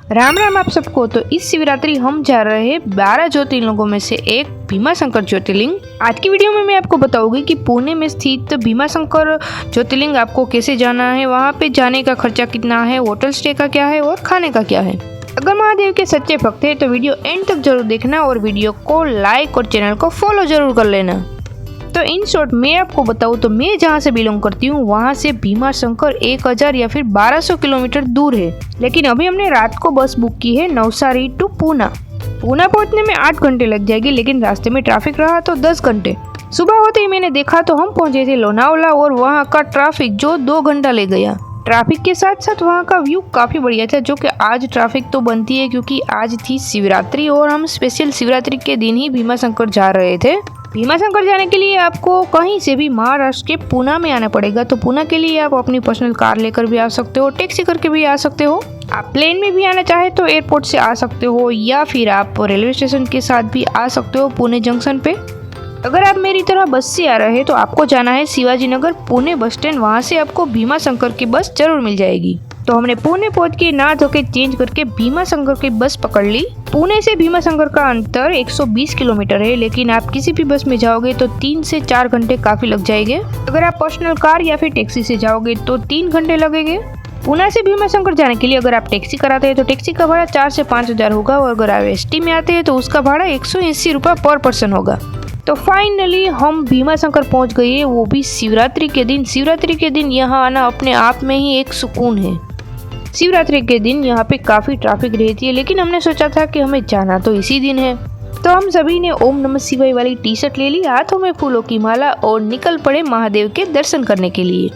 राम राम आप सबको। तो इस शिवरात्रि हम जा रहे हैं 12 ज्योतिर्लिंगों में से एक भीमाशंकर ज्योतिर्लिंग। आज की वीडियो में मैं आपको बताऊंगी कि पुणे में स्थित भीमाशंकर ज्योतिर्लिंग आपको कैसे जाना है, वहाँ पे जाने का खर्चा कितना है, होटल स्टे का क्या है और खाने का क्या है। अगर महादेव के सच्चे भक्त हैं तो वीडियो एंड तक जरूर देखना और वीडियो को लाइक और चैनल को फॉलो जरूर कर लेना। तो इन शॉर्ट मैं आपको बताऊं तो मैं जहां से बिलोंग करती हूं वहां से भीमाशंकर 1000 या फिर 1200 किलोमीटर दूर है। लेकिन अभी हमने रात को बस बुक की है नवसारी टू पूना। पूना पहुंचने में 8 घंटे लग जाएगी, लेकिन रास्ते में ट्रैफिक रहा तो 10 घंटे। सुबह होते ही मैंने देखा तो हम पहुंचे थे लोनावला और वहाँ का ट्रैफिक जो 2 घंटा ले गया। ट्रैफिक के साथ साथ वहाँ का व्यू काफी बढ़िया था, जो कि आज ट्रैफिक तो बनती है क्योंकि आज थी शिवरात्रि और हम स्पेशल शिवरात्रि के दिन ही भीमाशंकर जा रहे थे। भीमाशंकर जाने के लिए आपको कहीं से भी महाराष्ट्र के पूना में आना पड़ेगा। तो पूना के लिए आप अपनी पर्सनल कार लेकर भी आ सकते हो, टैक्सी करके भी आ सकते हो। आप प्लेन में भी आना चाहे तो एयरपोर्ट से आ सकते हो, या फिर आप रेलवे स्टेशन के साथ भी आ सकते हो पुणे जंक्शन पे। अगर आप मेरी तरह बस से आ रहे हैं तो आपको जाना है शिवाजी नगर पुणे बस स्टैंड, वहाँ से आपको भीमाशंकर की बस जरूर मिल जाएगी। तो हमने पुणे पहुंच के नहा धो के चेंज करके भीमाशंकर की बस पकड़ ली। पुणे से भीमाशंकर का अंतर 120 किलोमीटर है, लेकिन आप किसी भी बस में जाओगे तो 3 से 4 घंटे काफी लग जाएंगे। अगर आप पर्सनल कार या फिर टैक्सी से जाओगे तो 3 घंटे लगेंगे। पुणे से भीमाशंकर जाने के लिए अगर आप टैक्सी कराते हैं तो टैक्सी का भाड़ा 4 से 5 हजार होगा, और अगर आप एसटी में आते हैं तो उसका भाड़ा 180 रुपये पर पर्सन होगा। तो फाइनली हम भीमाशंकर पहुंच गए, वो भी शिवरात्रि के दिन। शिवरात्रि के दिन यहाँ आना अपने आप में ही एक सुकून है। शिवरात्रि के दिन यहाँ पे काफ़ी ट्रैफिक रहती है, लेकिन हमने सोचा था कि हमें जाना तो इसी दिन है। तो हम सभी ने ओम नमः शिवाय वाली टी शर्ट ले ली, हाथों में फूलों की माला और निकल पड़े महादेव के दर्शन करने के लिए।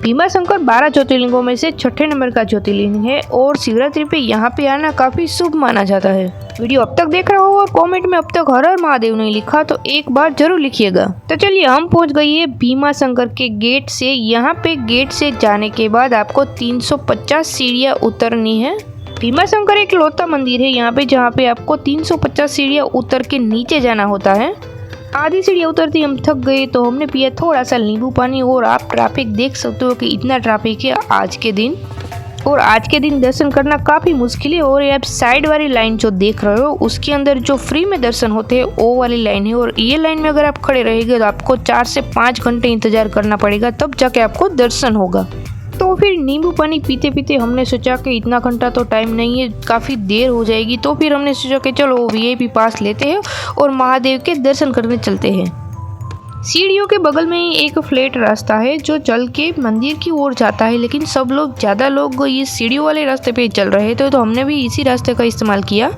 भीमाशंकर 12 ज्योतिर्लिंगों में से 6ठे नंबर का ज्योतिर्लिंग है और शिवरात्रि पे यहाँ पे आना काफ़ी शुभ माना जाता है। वीडियो अब तक देख रहे हो और कमेंट में अब तक हर हर महादेव नहीं लिखा तो एक बार जरूर लिखिएगा। तो चलिए हम पहुंच गए हैं भीमाशंकर के गेट से। यहाँ पे गेट से जाने के बाद आपको 350 सीढ़ियाँ उतरनी है। भीमाशंकर एक लौता मंदिर है यहाँ पे, जहाँ पे आपको 350 सीढ़ियाँ उतर के नीचे जाना होता है। आधी सीढ़ियाँ उतरती हम थक गए तो हमने पिया थोड़ा सा नींबू पानी, और आप ट्रैफिक देख सकते हो कि इतना ट्रैफिक है आज के दिन। और आज के दिन दर्शन करना काफ़ी मुश्किल है। और ये आप साइड वाली लाइन जो देख रहे हो उसके अंदर जो फ्री में दर्शन होते हैं वो वाली लाइन है, और ये लाइन में अगर आप खड़े रहेंगे तो आपको 4 से 5 घंटे इंतजार करना पड़ेगा, तब जाके आपको दर्शन होगा। तो फिर नींबू पानी पीते पीते हमने सोचा कि इतना घंटा तो टाइम नहीं है, काफ़ी देर हो जाएगी। तो फिर हमने सोचा कि चलो वीआईपी पास लेते हैं और महादेव के दर्शन करने चलते हैं। सीढ़ियों के बगल में ही एक फ्लैट रास्ता है जो चल के मंदिर की ओर जाता है, लेकिन सब लोग ज़्यादा लोग ये सीढ़ियों वाले रास्ते पे चल रहे थे तो हमने भी इसी रास्ते का इस्तेमाल किया।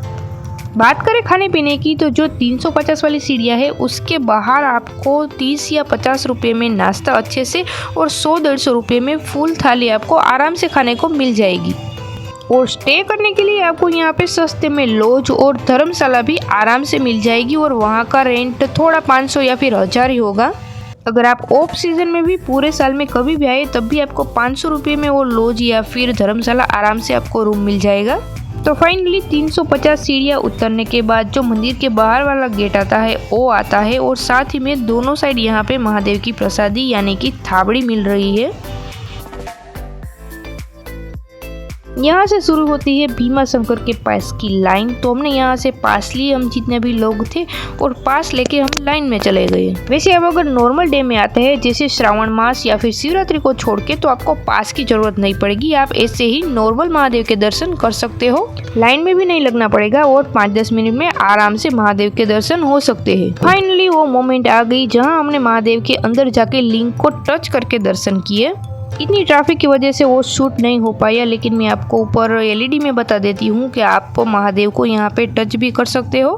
बात करें खाने पीने की तो जो 350 वाली सीढ़ियाँ है उसके बाहर आपको 30 या 50 रुपये में नाश्ता अच्छे से और 100-150 रुपये में फुल थाली आपको आराम से खाने को मिल जाएगी। और स्टे करने के लिए आपको यहाँ पे सस्ते में लॉज और धर्मशाला भी आराम से मिल जाएगी, और वहाँ का रेंट थोड़ा 500 या फिर 1000 ही होगा। अगर आप ऑफ सीजन में भी पूरे साल में कभी भी आए तब भी आपको 500 रुपये में वो लॉज या फिर धर्मशाला आराम से आपको रूम मिल जाएगा। तो फाइनली 350 सीढ़ियाँ उतरने के बाद जो मंदिर के बाहर वाला गेट आता है वो आता है, और साथ ही में दोनों साइड यहाँ पे महादेव की प्रसादी यानी कि थाबड़ी मिल रही है। यहाँ से शुरू होती है भीमाशंकर के पास की लाइन। तो हमने यहाँ से पास लिए, हम जितने भी लोग थे, और पास लेके हम लाइन में चले गए। वैसे अब अगर नॉर्मल डे में आते हैं जैसे श्रावण मास या फिर शिवरात्रि को छोड़ के, तो आपको पास की जरूरत नहीं पड़ेगी। आप ऐसे ही नॉर्मल महादेव के दर्शन कर सकते हो, लाइन में भी नहीं लगना पड़ेगा, और 5-10 मिनट में आराम से महादेव के दर्शन हो सकते हैं। फाइनली वो मोमेंट आ गई जहाँ हमने महादेव के अंदर जाके लिंग को टच करके दर्शन किए। इतनी ट्रैफिक की वजह से वो शूट नहीं हो पाया, लेकिन मैं आपको ऊपर एलईडी में बता देती हूँ कि आप महादेव को यहाँ पे टच भी कर सकते हो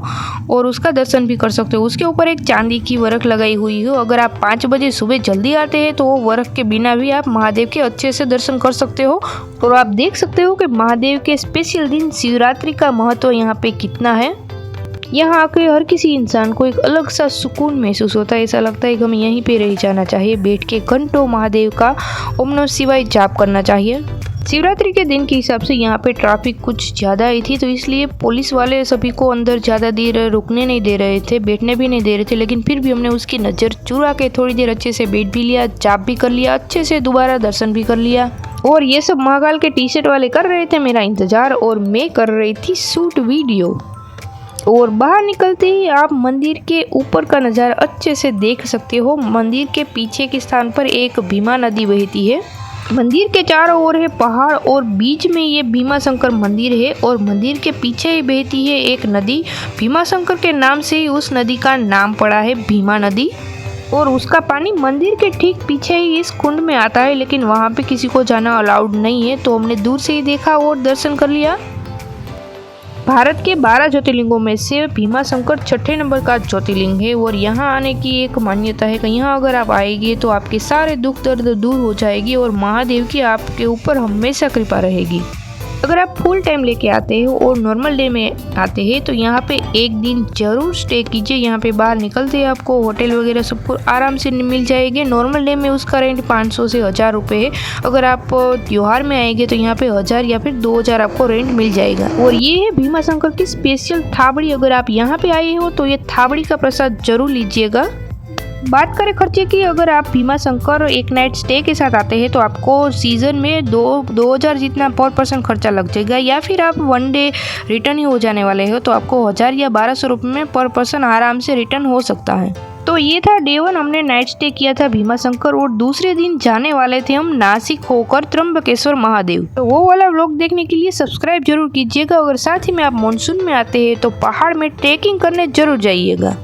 और उसका दर्शन भी कर सकते हो। उसके ऊपर एक चांदी की वर्क लगाई हुई है। अगर आप 5 बजे सुबह जल्दी आते हैं तो वो वर्क के बिना भी आप महादेव के अच्छे से दर्शन कर सकते हो। और आप देख सकते हो कि महादेव के स्पेशल दिन शिवरात्रि का महत्व यहाँ पे कितना है। यहाँ आके हर किसी इंसान को एक अलग सा सुकून महसूस होता है। ऐसा लगता है कि हमें यहीं पे रह जाना चाहिए, बैठ के घंटों महादेव का ओम नमः शिवाय जाप करना चाहिए। शिवरात्रि के दिन के हिसाब से यहाँ पे ट्रैफिक कुछ ज़्यादा ही थी, तो इसलिए पुलिस वाले सभी को अंदर ज़्यादा देर रुकने नहीं दे रहे थे, बैठने भी नहीं दे रहे थे। लेकिन फिर भी हमने उसकी नज़र चुरा के थोड़ी देर अच्छे से बैठ भी लिया, जाप भी कर लिया, अच्छे से दोबारा दर्शन भी कर लिया। और ये सब महाकाल के टी शर्ट वाले कर रहे थे मेरा इंतज़ार और मैं कर रही थी शूट वीडियो। और बाहर निकलते ही आप मंदिर के ऊपर का नज़ारा अच्छे से देख सकते हो। मंदिर के पीछे के स्थान पर एक भीमा नदी बहती है। मंदिर के चारों ओर है पहाड़ और बीच में ये भीमा शंकर मंदिर है और मंदिर के पीछे ही बहती है एक नदी। भीमा शंकर के नाम से ही उस नदी का नाम पड़ा है भीमा नदी और उसका पानी मंदिर के ठीक पीछे ही इस कुंड में आता है, लेकिन वहाँ पे किसी को जाना अलाउड नहीं है, तो हमने दूर से ही देखा और दर्शन कर लिया। भारत के 12 ज्योतिर्लिंगों में से भीमा शंकर 6ठे नंबर का ज्योतिर्लिंग है और यहाँ आने की एक मान्यता है कि यहाँ अगर आप आएंगे तो आपके सारे दुख दर्द दूर हो जाएगी और महादेव की आपके ऊपर हमेशा कृपा रहेगी। अगर आप फुल टाइम लेके आते हो और नॉर्मल डे में आते हैं तो यहाँ पे एक दिन जरूर स्टे कीजिए। यहाँ पे बाहर निकलते ही आपको होटल वगैरह सबको आराम से मिल जाएंगे। नॉर्मल डे में उसका रेंट 500 से 1000 रुपये है। अगर आप त्योहार में आएंगे तो यहाँ पे 1000 या फिर 2000 आपको रेंट मिल जाएगा। और ये है भीमा शंकर की स्पेशल थाबड़ी। अगर आप यहाँ पे आए हो तो ये थाबड़ी का प्रसाद जरूर लीजिएगा। बात करें खर्चे की, अगर आप भीमा शंकर एक नाइट स्टे के साथ आते हैं तो आपको सीज़न में 2000 जितना पर पर्सन खर्चा लग जाएगा, या फिर आप वन डे रिटर्न ही हो जाने वाले हो तो आपको 1000 या 1200 रुपये में पर पर्सन आराम से रिटर्न हो सकता है। तो ये था डे 1, हमने नाइट स्टे किया था भीमा शंकर और दूसरे दिन जाने वाले थे हम नासिक होकर त्र्यंबकेश्वर महादेव। तो वो वाला व्लॉग देखने के लिए सब्सक्राइब जरूर कीजिएगा। अगर साथ ही में आप मानसून में आते हैं तो पहाड़ में ट्रैकिंग करने जरूर जाइएगा।